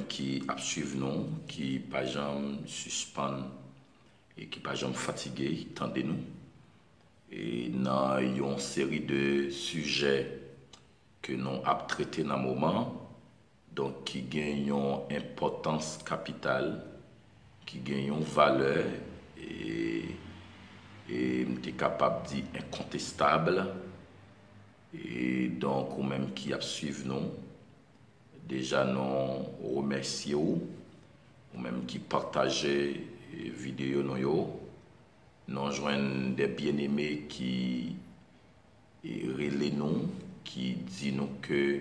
qui suivent nous, qui pas jamais suspend et qui pas jamais fatigué, tendez-nous. Et dans une série de sujets que nous avons traités dans le moment, donc qui gagnent une importance capitale, qui gagnent une valeur et est capable de dire incontestable. Et donc, ou même qui suivent nous, déjà nous remercions, ou même qui partagent les vidéos nous joignent des bien-aimés qui relaient nous, qui disent nous que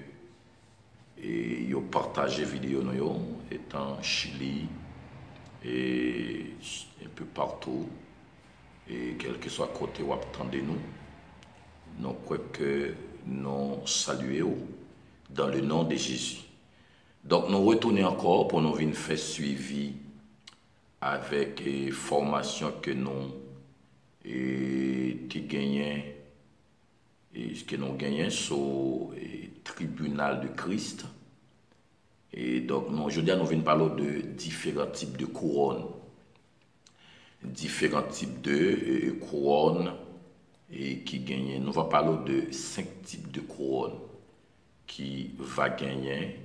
ils partagent les vidéos étant Chili et un peu partout, et quel que soit côté où attendez-nous, nous croyons que nous saluons dans le nom de Jésus. Donc nous retournons encore pour nous venir faire suivi avec les formations que nous gagnons sur le tribunal de Christ. Et donc aujourd'hui nous venons parler de différents types de couronnes. Différents types de couronnes et qui gagnent. Nous allons parler de 5 types de couronnes qui va gagner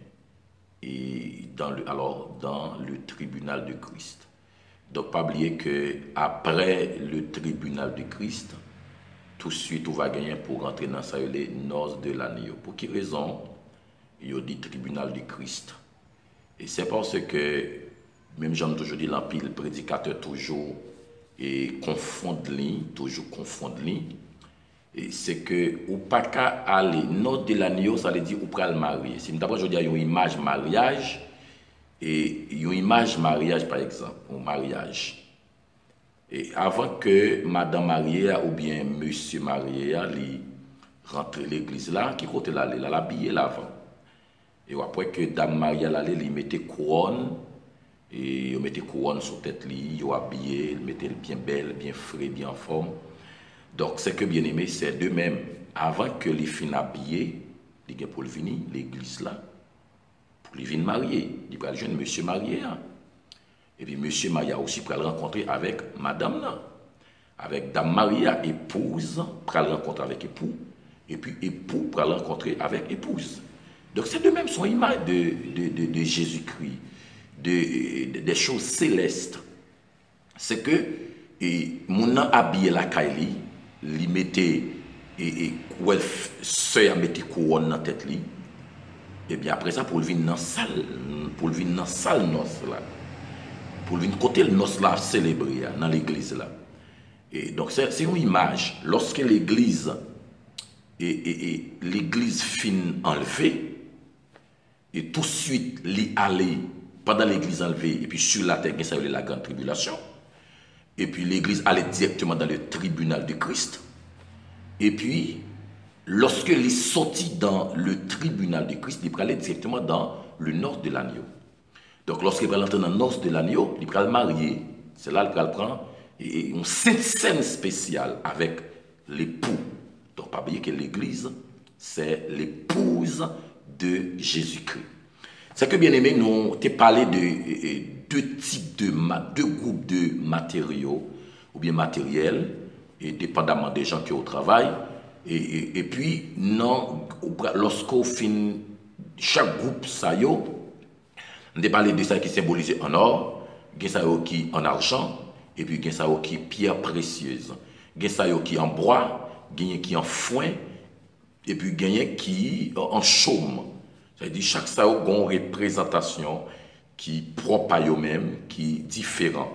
et dans le tribunal de Christ. Donc, pas oublier que après le tribunal de Christ, tout de suite, on va gagner pour rentrer dans les noces de l'agneau. Pour quelle raison il y a dit tribunal de Christ? Et c'est parce que, même j'aime toujours dit, l'empile prédicateur toujours et toujours confondent. Et c'est que ou pas qu'à aller noce de l'agneau, ça veut dire ou pas le marier. Si d'abord je dis une image mariage et une image mariage par exemple, au mariage. Et avant que madame mariée ou bien monsieur marié rentre l'église là, qui côté là, l'habiller l'avant. Et après que dame mariée là, il mettait couronne et il mettait couronne sur tête li, il habillé, il mettait bien belle, bien frais, bien en forme. Donc c'est que bien aimé, c'est de même avant que les filles habillées, il y a pour venir l'église là. Pour les vignes mariées, il va le jeune monsieur marié. Hein. Et puis monsieur marié aussi pour le rencontrer avec madame là. Avec dame Maria, épouse, pour le rencontrer avec époux. Et puis époux pour le rencontrer avec épouse. Donc c'est de même son image de Jésus-Christ, des choses célestes. C'est que mon habillé la Kaili, il mettait sœur mettait couronne dans la tête li. Et bien après ça, pour le venir dans la salle noce là, pour le venir côté le noce là célébrer dans l'église là. Et donc c'est une image. Lorsque l'église l'église fin enlevée, et tout de suite li aller pendant l'église enlevée et puis sur la terre ça la grande tribulation. Et puis l'église allait directement dans le tribunal de Christ. Et puis lorsque il est sorti dans le tribunal de Christ, il allait directement dans le nord de l'agneau. Donc lorsqu'il va entrer dans le nord de l'agneau, il va le marier. C'est là qu'il prend une scène spéciale avec l'époux. Donc pas oublier que l'église, c'est l'épouse de Jésus-Christ. C'est que bien aimé, nous t'ai parlé de deux groupes de matériaux ou bien matériels, et dépendamment des gens qui sont au travail. Et puis, lorsqu'on finit chaque groupe, ça y est, on a parlé de ça qui est symbolisé en or, il y a ça qui en argent, et puis il y a ça qui est pierre précieuse, il y a ça qui est en bois, il y a qui est en foin, et puis il y a qui est en chaume. C'est-à-dire chaque ça a une représentation qui propre à eux-mêmes, qui est différent.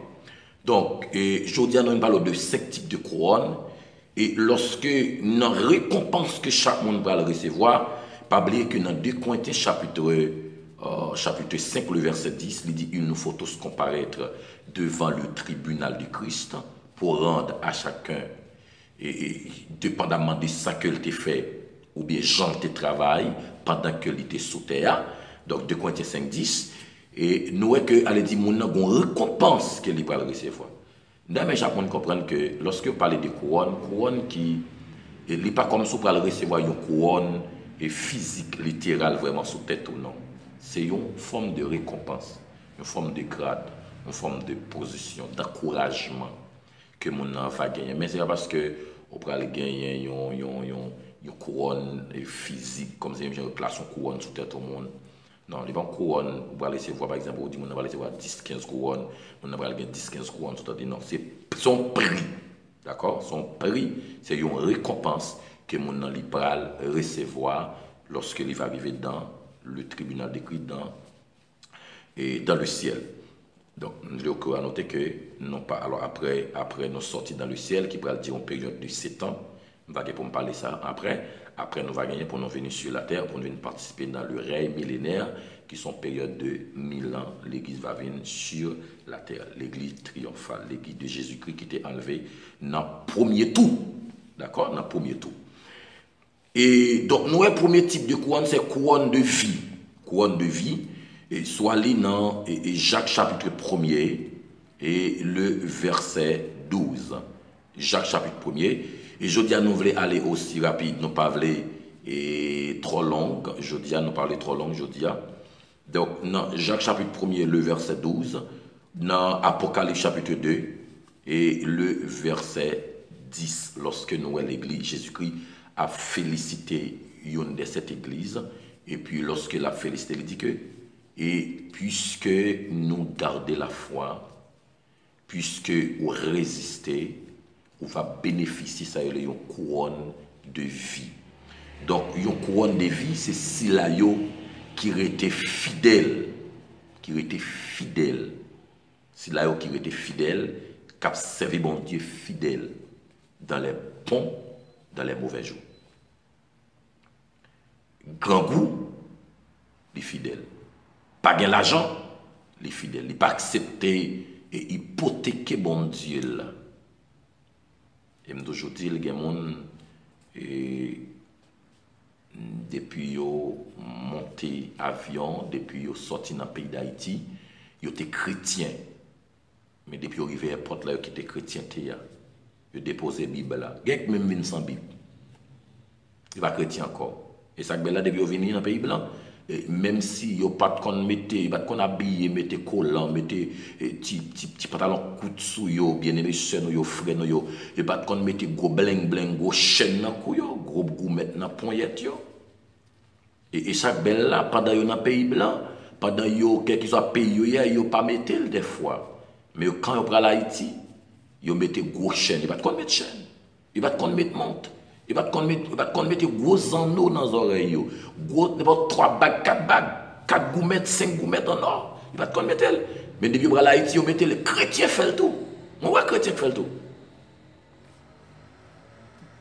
Donc, aujourd'hui, nous parlons de 5 types de couronnes. Et lorsque nous récompense que chaque monde va le recevoir, pas oublier que dans 2 Corinthiens chapitre 5, le verset 10, il dit il nous faut tous comparaître devant le tribunal du Christ pour rendre à chacun, dépendamment de ça qu'il a fait, ou bien Jean te travaille pendant qu'il était sous terre. Donc 2 Corinthiens 5, 10. Et nous voyons qu'elle dit mon a une récompense qu'il va recevoir. Mais j'apprends à comprendre que lorsque vous parlez de couronne qui n'est pas comme si vous allez recevoir une couronne physique, littérale, vraiment sous tête ou non. c'est une forme de récompense, une forme de grade, une forme de position, d'encouragement que mon enfant va gagner. Mais c'est pas parce que on va gagner une couronne physique, comme si je place une couronne sous tête au monde. Non, les bonnes couronnes, on va laisser voir par exemple, on dit on va laisser voir 10-15 couronnes, on va gagner 10-15 couronnes sous tête. Non, c'est son prix. D'accord? Son prix, c'est une récompense que mon enfant va recevoir lorsque il va arriver dans le tribunal décrit dans le ciel. Donc, nous devons noter que, non pas, alors après nous sortir dans le ciel, qui va dire une période de 7 ans, nous va pour me parler ça après nous va gagner pour nous venir sur la terre, pour nous venir participer dans le règne millénaire, qui sont période de 1000 ans, l'église va venir sur la terre, l'église triomphale, l'église de Jésus-Christ qui était enlevée dans le premier tour, d'accord, dans le premier tour. Et donc, nous, le premier type de couronne, c'est couronne de vie. Couronne de vie, et soit li dans Jacques chapitre 1er et le verset 12. Jacques chapitre 1er. Et je dis à nous voulons aller aussi rapide, nous pas et trop long. Je dis à nous parler trop long, je dis à. Donc, dans Jacques chapitre 1er, le verset 12. Dans Apocalypse chapitre 2 et le verset 10. Lorsque nous, l'église, Jésus-Christ a félicité une de cette église. Et puis, lorsque la félicité, il dit que, et puisque nous gardons la foi, puisque vous résistez, vous va bénéficier ça une couronne de vie. Donc, une couronne de vie, c'est si là qui était fidèle, si là qui était fidèle, qui a servi bon Dieu fidèle dans les bons, dans les mauvais jours. Grand goût, les fidèles. Pas gain l'argent, les fidèles. Ils pas accepter et hypothéquer bon Dieu là. Et aujourd'hui, il y a des gens depuis qu'ils ont monté avion, depuis qu'ils sont sortis dans le pays d'Haïti, ils étaient chrétiens. Mais depuis qu'ils sont arrivés à l'aéroport, ils étaient chrétiens. Ils ont déposé la Bible là. Il y a même sans Bible. Ils ne sont pas chrétiens encore. Et ça, là, depuis qu'ils sont venus dans le pays blanc, même si ils n'ont pas de mettre, pas de habiller, mettre collant, mettre petit pantalon coup de sou, bien aimé sœur, yo frère, yo pas de mettre gros bling bling, gros chaîne dans cou yo, gros goût mettre dans poignette yo. Et chaque belle là pendant yo dans pays blanc, pendant yo quelque soit pays yo pas mettre des fois. Mais quand yo prend l'Haïti, yo mettez gros chaîne, il pas de mettre chaîne. Il pas de mettre montre. Il va te mettre gros anneaux dans les oreilles. Gros, 3 bagues, 4 bagues, 4 goumettes, 5 goumettes en or. Il va te mettre. Mais depuis que l'Haïti, on met les chrétiens fait le tout. On voit les chrétiens fait le tout.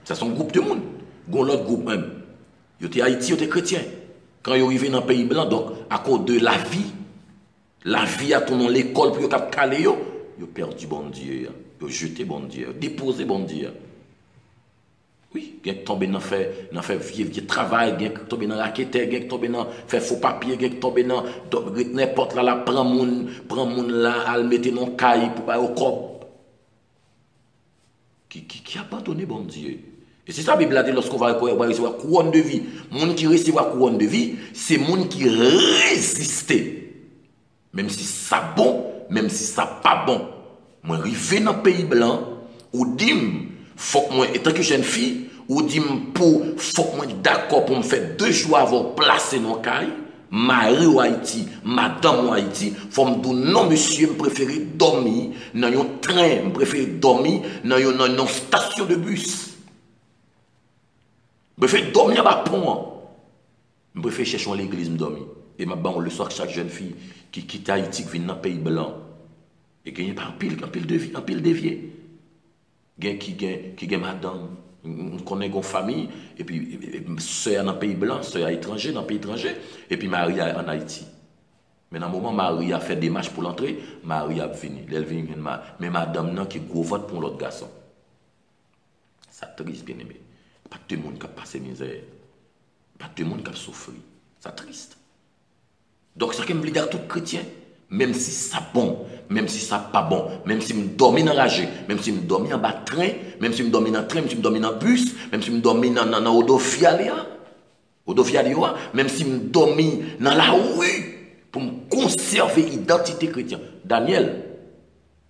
C'est un groupe de monde. L'autre groupe même. Ils étaient Haïti, ils étaient chrétiens. Quand ils arrivent dans le pays blanc, donc à cause de la vie a tourné l'école pour qu'ils calé, ils ont perdu bon Dieu. Ils ont jeté bon Dieu. Déposé bon Dieu. Oui, il y a qui tombé dans fait vieux travail, il y a qui tombé dans raquette, il y a qui tombé dans fait faux papier, il y a qui tombé dans n'importe là prend moun là, à le mettre dans caille pour pas au corps. Qui abandonné bon Dieu. Et c'est ça la Bible a dit lorsqu'on va recevoir couronne de vie. Moun qui recevra couronne de vie, c'est moun qui résiste. Même si ça bon, même si ça pas bon. Moi arrivé dans le pays blanc, ou dim faut que moi, étant que jeune fille, ou dit faut que moi d'accord pour me faire 2 jours avant placer dans caille, mari ou Haïti, madame ou Haïti, faut me dire non monsieur, je préfère dormir dans un train, je préfère dormir dans une station de bus. Je préfère dormir à pont. Je préfère chercher à l'église me dormir. Et ma on le soir chaque jeune fille qui quitte Haïti qui vient dans le pays blanc et gagne par pile dévié. Qui gagne madame, on connaît une famille, et puis soeur dans le pays blanc, soeur étranger, dans le pays étranger, et puis Marie en Haïti. Mais dans le moment où Marie a fait des marches pour l'entrée, Marie a venu. Elle vient, mais madame non qui gros vote pour l'autre garçon. Ça triste, bien aimé. Pas tout le monde qui a passé misère. Pas tout le monde qui a souffert. Ça triste. Donc, ça qui me dit à tout chrétien. Même si ça bon, même si ça pas bon, même si me dormi dans ragé, même si me dormi en bas train, même si me dormi dans train, même si me dormi dans bus, même si me dormi dans auto fialia, Même si je dormi dans la rue pour me conserver l'identité chrétienne. Daniel,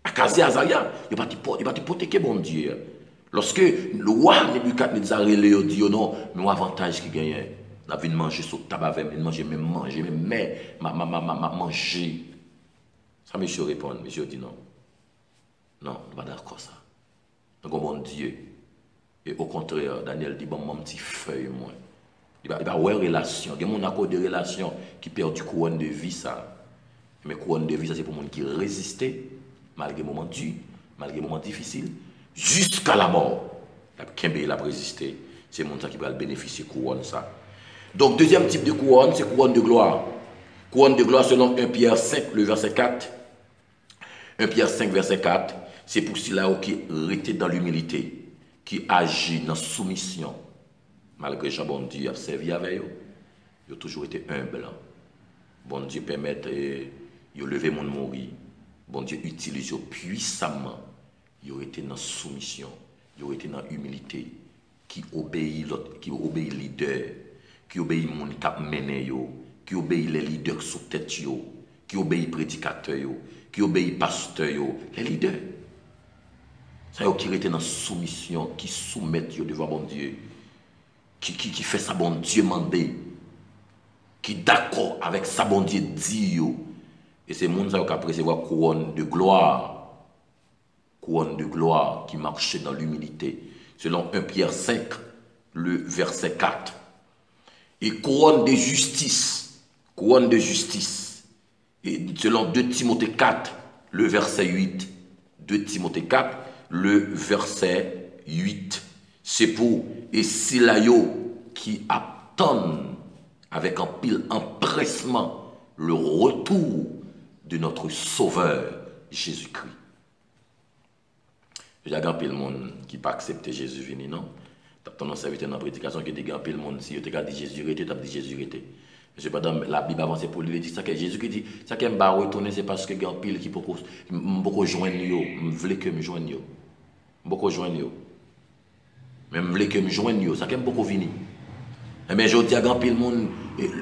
à Kazi Azaria, il va te protéger, bon Dieu. Lorsque le roi Nebuchadnezzar dit non, mais avantage qui gagne, la vie de manger sur le tabac, manger, manger. Ça, monsieur répond, monsieur dit non. Non, on ne pas d'accord ça. Donc, mon Dieu. Et au contraire, Daniel dit, bon, mon petit feuille, moi. Il va avoir une relation. Il y a mon accord de relation qui perd du couronne de vie, ça. Mais couronne de vie, ça, c'est pour les gens qui résistent, malgré les moments durs, malgré les moments difficiles, jusqu'à la mort. Il a résisté. C'est les gens qui va bénéficier de couronne, ça. Donc, deuxième type de couronne, c'est couronne de gloire. Couronne de gloire selon 1 Pierre 5, le verset 4. 1 Pierre 5, verset 4. C'est pour cela qui était dans l'humilité, qui agit dans la soumission. Malgré que bon Dieu a servi avec eux, ils ont toujours été humbles. Bon Dieu permet de lever mon mourir. Bon Dieu utilise puissamment. Ils ont été dans la soumission, ils ont été dans l'humilité, qui obéit l'autre, qui obéit le leader, qui obéit mon cap mené, qui obéit les leaders sous tête, qui obéit prédicateur, qui obéit pasteur, les leaders. Ça y est, qui était dans la soumission, qui soumettent devant mon Dieu, qui fait ça bon Dieu mandé, qui est d'accord avec ça bon Dieu dit. Et c'est monde qui a recevoir couronne de gloire qui marchait dans l'humilité, selon 1 Pierre 5, le verset 4. Et couronne de justice, et selon 2 Timothée 4, le verset 8, 2 Timothée 4, le verset 8. C'est pour et si la qui attendent avec un pile empressement le retour de notre Sauveur Jésus-Christ. Il y a un peu de monde qui n'a pas accepté Jésus venu, non? Tu as tendance à inviter dans la prédication qui dit un peu de monde, si tu as dit Jésus était, tu as dit Jésus était. Je sais pas, dans la Bible avance pour lui, il dit ça que Jésus qui dit, ça qui m'a retourné, c'est parce que il y a un pile qui peut joindre, je veux que me joigne. Beaucoup joindre. Même voulez que me joigne, ça qui beaucoup venir. Mais je dis à grand pile monde,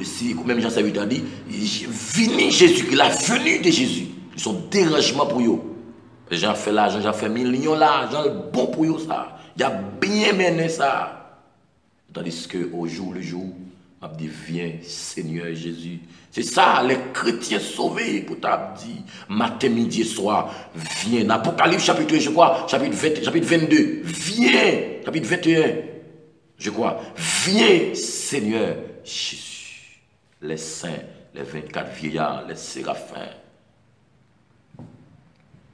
si même Jean Salut a dit, vini Jésus, la venue de Jésus, ils sont dérangement pour eux. Jean fait l'argent, Jean fait millions l'argent, bon pour eux ça. Il a bien mené ça. Tandis que au jour le jour, m'a dit viens Seigneur Jésus. C'est ça les chrétiens sauvés pour t'a dit matin midi et soir viens. Apocalypse chapitre je crois chapitre 22 viens chapitre 21 je crois viens Seigneur Jésus. Les saints, les 24 vieillards, les séraphins.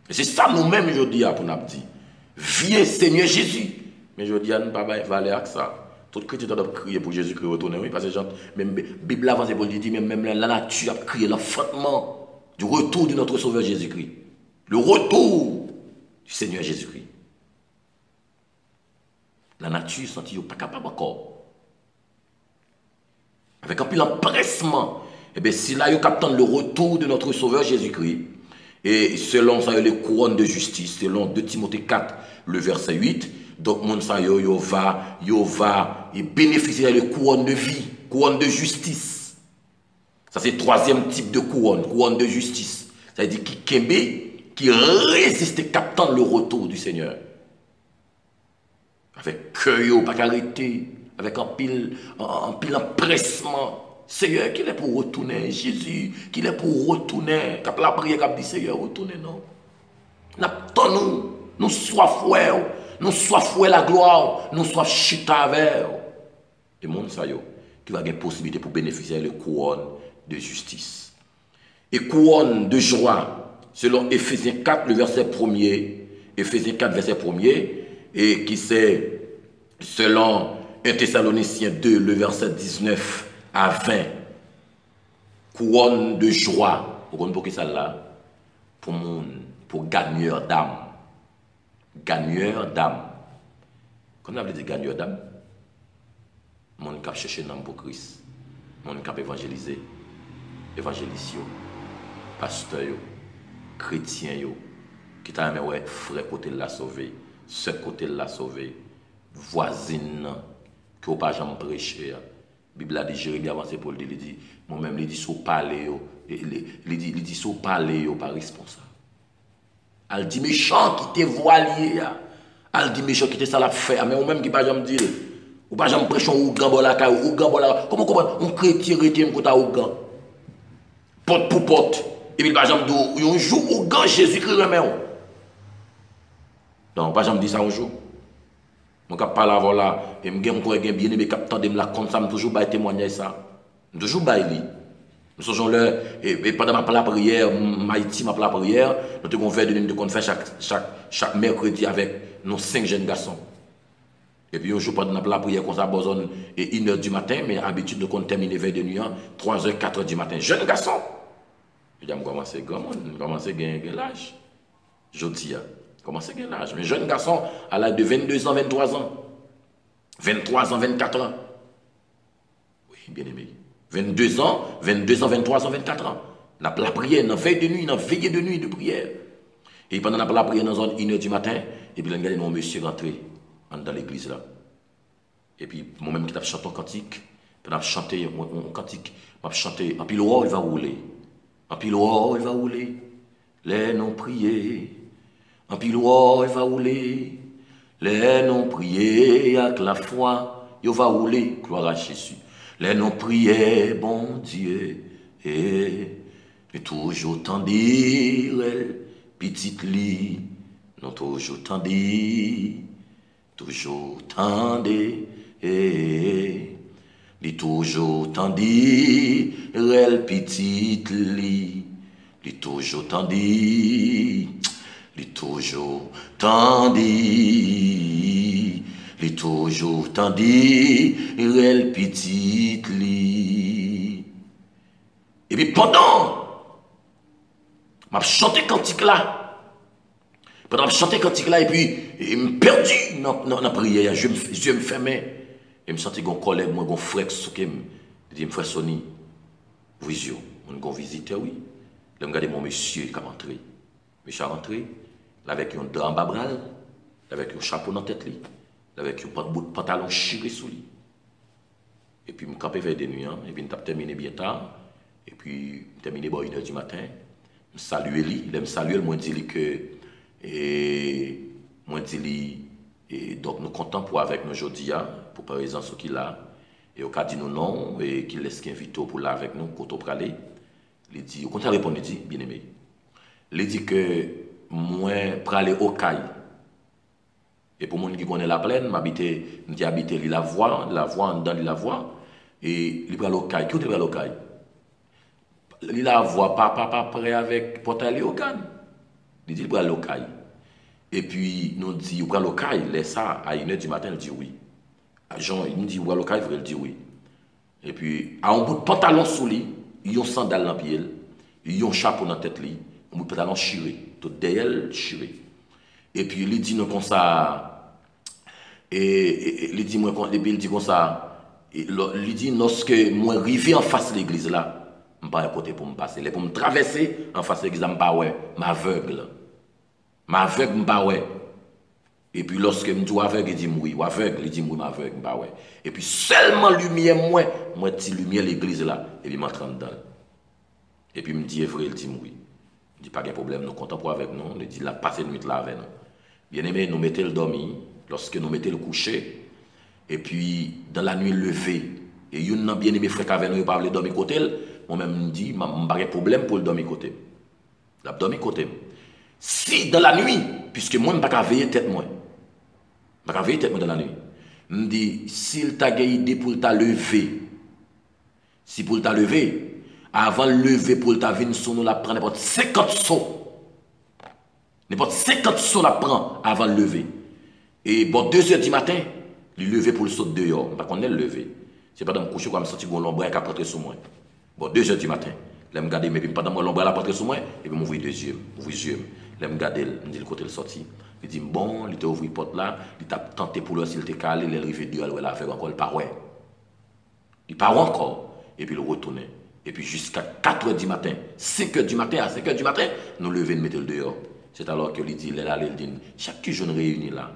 Et c'est ça nous-mêmes aujourd'hui pour nous dire viens Seigneur Jésus. Mais je dis à nous pas valer avec ça. Tout chrétien doit crier pour Jésus-Christ retourner. Oui, parce que même la Bible avance pour dire, même la nature a crié l'enfantement du retour de notre Sauveur Jésus-Christ. Le retour du Seigneur Jésus-Christ. La nature sentit pas capable encore. Avec un peu l'empressement. Et bien, si là, il capte le retour de notre Sauveur Jésus-Christ, et selon ça, les couronnes de justice, selon 2 Timothée 4, le verset 8, donc, mon sa yo va bénéficier de couronne de vie, couronne de justice. Ça, c'est le troisième type de couronne de justice. Ça veut dire qui résiste captant le retour du Seigneur. Avec cœur, pas arrêter, avec un pile empressement. Seigneur, qu'il est pour retourner, Jésus, qu'il est pour retourner. Quand la prière, quand dit Seigneur, retournez, non. Nous soif nous soif la gloire, nous soif chita avec. Et mon sa yo, qui va avoir une possibilité pour bénéficier de couronne de justice. Et couronne de joie, selon Éphésiens 4, le verset 1er, Éphésiens 4, verset 1er, et qui c'est selon 1 Thessaloniciens 2, le verset 19 à 20. Couronne de joie. Vous comprenez pour ça là? Pour gagneur d'âme. Gagneur d'âme. Quand on a dit gagneur d'âme, mon cap chercher un âme pour Christ. Mon cap évangéliser. Évangéliste, pasteur, chrétien, qui t'a aimé, ouais, frère côté l'a sauvé, ce côté l'a sauvé, voisine, qui n'a pas jamais prêché, Bible a dit Jérémie avancé pour le dire, il dit, moi-même, il dit, sous parler, il dit, sous parler, pas responsable. Elle dit, méchant qui te voilier, elle dit, méchant qui te ça l'a fait, mais moi-même qui pas jamais dire, ou pas jamais prêcher ou gambo la caille, ou gambo la, comment, on chrétien, chrétien, côté ou gant, porte pour porte, et puis pas jamais dire, on joue au gant Jésus-Christ remet. Non, pas jamais dire ça un jour. Je parle avant là, et je suis bien aimé, captant de me la compte, ça, je toujours bailler témoigner ça. Je toujours bailler. Nous sommes là, et pendant ma prière, Maïti, ma prière, nous avons fait chaque mercredi avec nos 5 jeunes garçons. Et puis, un jour, pendant la prière, comme ça, besoin et 1h du matin, mais habitude de terminer vers de nuit, 3h, 4h du matin. Jeunes garçons. Je vais commencer grand monde, commencer à gagner l'âge. Je dis, commencer à gagner l'âge. Mais jeunes garçons, à l'âge de 22 ans, 23 ans. 23 ans, 24 ans. Oui, bien aimé. 22 ans, 23 ans, 24 ans. La prière, dans veille de nuit, dans veillée de nuit de prière. Et pendant la prière, dans zone 1h du matin, et puis, regardez mon monsieur rentré dans l'église là. Et puis, moi-même qui t'ai chanté un cantique, puis j'ai chanté un cantique, j'ai chanté, en pile il va rouler. En pile il va rouler. Les noms priés. En pile il va rouler. Les noms priés avec la foi, il va rouler. Gloire à Jésus. Les noms priés, bon Dieu. Et toujours tant dire, petite lit. Non, toujours tant dire. Toujours tendez, li toujours tendez, elle petite li toujours tendez, li toujours tendez, li toujours tendez, elle petite li. Et puis pendant, m'a chanté cantique là. Pendant que je chantais cantique là, et puis, je me perdu dans la prière. Je me fermais. Et je me sentais un collègue, un frère, qui me dit, frère Sonny, vision, on visité, oui. Je me regardais mon monsieur qui est rentré. Monsieur est rentré, avec un drap en babral, avec un chapeau dans la tête, avec un pantalon chiré sous lui. Et puis, je me campais vers des nuits, et puis, je me terminé bien tard. Et puis, je terminé à 1h du matin. Je me saluais lui, il me saluait, moi, je dis que. Et moi, je dis, et donc nous comptons pour avec nous aujourd'hui, pour par exemple ce qu'il a, et au cas dit nous non, et qu'il laisse qu'il invite pour là avec nous, quand on peut aller, il dit, au contraire, répond, il dit, bien aimé, il dit que moi, pour aller au Caille, et pour moi qui connaît la plaine, j'ai habité la voie, dans la voie, et il prend au Caille, qui est au Caille? Il la voie, pas prêt avec pour aller au Caille. Il dit, il prend local. Et puis, nous dit, il prend local, il laisse ça à 1h du matin, il dit oui. Jean, il me dit, il prend local, il dit oui. Et puis, à un bout de pantalon sous lui, il y a un sandal dans le pied, il y a un chapeau dans la tête, un bout de pantalon chiré, tout derrière chiré. Et puis, il dit, nous comme ça, et il dit, moi, il dit comme ça, il dit, lorsque moi, arrivé en face de l'église là, je ne vais pas côté pour me passer. Pour me traverser en face de l'église, je ne vais pas m'aveugle. Ma aveugle, m'pa ouais. Et puis lorsque me dis aveugle, il dit oui, ou aveugle, il dit oui, m'aveugle, m'pa ouais. Et puis seulement lumière moi petit lumière l'église là, et puis m'entre dedans. Et puis me dit vrai, il dit oui. Il dit pas de problème, nous comptons pour avec nous, il dit la passer nuit là avec nous. Bien aimé, nous mettons le dormi, lorsque nous mettons le coucher, et puis dans la nuit levée, et il y a bien aimé frère avec nous, il parle dormir côté, moi-même me dit, pas de problème pour le dormir côté. La dormir côté. Si dans la nuit, puisque moi, je ne peux pas veiller tête moi. Je ne peux pas veiller tête moi dans la nuit. Je me dis, s'il t'a idée pour t'a lever, si pour t'a lever, avant de lever pour t'a venir sur nous, la prend n'importe 50 sauts. N'importe 50 sauts la prend avant de lever. Et bon, 2h du matin, il lever pour le saut dehors. Parce qu'on est levé. C'est pas dans me coucher comme ça, tu as l'ombre qui a porté sur moi. Bon, 2h du matin. Là, je me regarde, mais pendant que l'ombre a porté sur moi, et puis je m'ouvre les yeux. Là, je me regarde, je dis le côté de sortie. Il dit, bon, il t'a ouvert la porte là, il t'a tenté pour lui, s'il t'a calé, il est arrivé dehors, il a fait encore, il part ouais. Il part encore, et puis il retourne. Et puis jusqu'à 4h du matin, 5h du matin, à 5h du matin, nous levons et nous mettons le dehors. C'est alors qu'il dit, il dit, chaque jeune réuni là,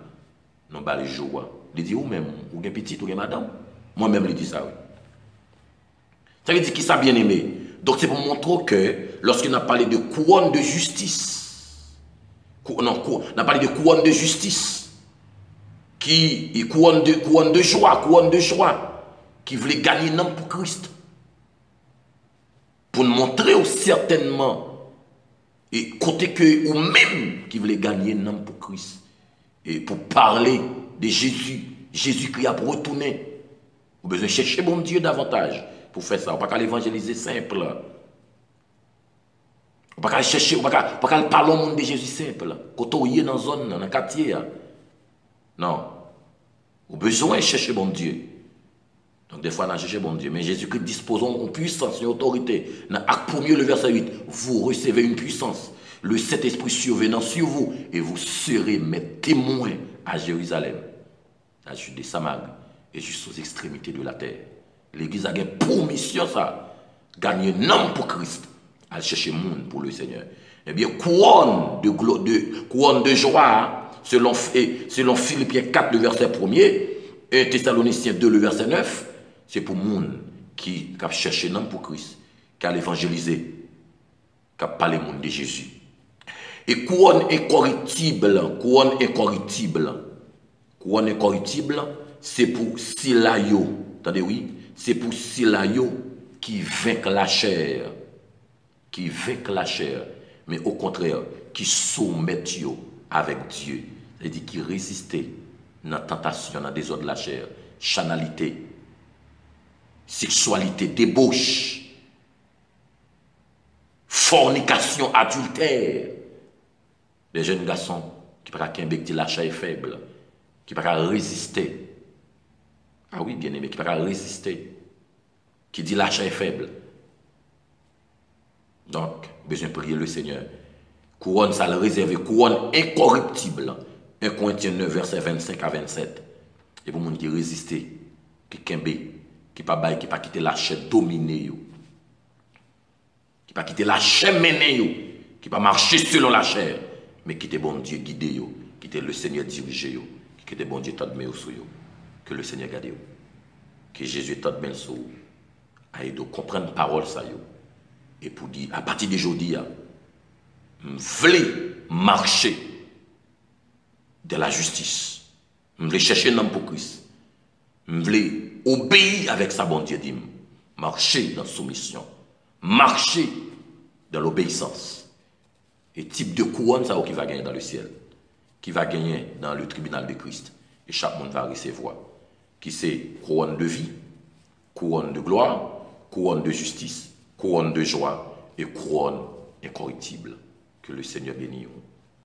nous bas les jours. Il dit, ou même, ou bien petit, ou bien madame. Moi-même, il dit ça, oui. Ça veut dire qui ça bien aimé. Donc c'est pour montrer que lorsqu'on a parlé de couronne de justice, non, on a parlé de couronne de justice, qui couronne de joie, qui voulait gagner un homme pour Christ. Pour nous montrer certainement, et côté que, ou même qui voulait gagner un homme pour Christ. Et pour parler de Jésus, Jésus-Christ a pour retourner. Vous avez besoin de chercher bon Dieu davantage pour faire ça. On ne peut pas l'évangéliser simple. On ne peut pas chercher, on ne peut pas parler au monde de Jésus simple. Quand on est dans la zone, dans le quartier. Non. Vous avez besoin de chercher bon Dieu. Donc des fois, on a cherché bon Dieu. Mais Jésus-Christ dispose en puissance, une autorité. Dans Acte 1er, le verset 8, vous recevez une puissance. Le Saint-Esprit survenant sur vous. Et vous serez mes témoins à Jérusalem, à Judée, Samarie et jusqu'aux extrémités de la terre. L'Église a gagné pour mission ça. Gagner un homme pour Christ. À chercher monde pour le Seigneur. Eh bien, couronne de joie, selon Philippiens 4, le verset 1er, et Thessaloniciens 2, le verset 9, c'est pour monde qui a cherché un homme pour Christ, qui a évangélisé, qui a parlé monde de Jésus. Et couronne incorruptible, c'est pour Silayo, attendez oui, c'est pour Silayo qui vainc la chair, mais au contraire, qui soumet avec Dieu, c'est-à-dire qui résiste dans la tentation, dans le désordre de la chair, chanalité, sexualité, débauche, fornication, adultère. Les jeunes garçons qui ne peuvent pas dire la chair est faible, qui ne peuvent pas résister. Ah oui, bien aimé, qui ne peuvent pas résister, qui dit la chair est faible. Donc, besoin de prier le Seigneur. Couronne, ça le réserve, couronne incorruptible. 1 Corinthiens 9, verset 25 à 27. Et pour les gens qui résistent, qui kembe, qui ne pas quitter la chair dominée, qui ne pas quitter la chair menée, qui ne pas marcher selon la chair, mais qui était bon Dieu guidé, qui était le Seigneur dirigé, qui était bon Dieu tant de main sur eux, que le Seigneur garde, que Jésus tant de main sur eux, à de comprendre la parole ça et pour dire à partir d'aujourd'hui, je veux marcher de la justice, je veux chercher un homme pour Christ, je veux obéir avec sa bon Dieu dit, marcher dans la soumission, marcher dans l'obéissance. Et type de couronne, ça qui va gagner dans le ciel, qui va gagner dans le tribunal de Christ. Et chaque monde va recevoir. Qui c'est couronne de vie, couronne de gloire, couronne de justice, couronne de joie et couronne incorruptible. Que le Seigneur bénisse.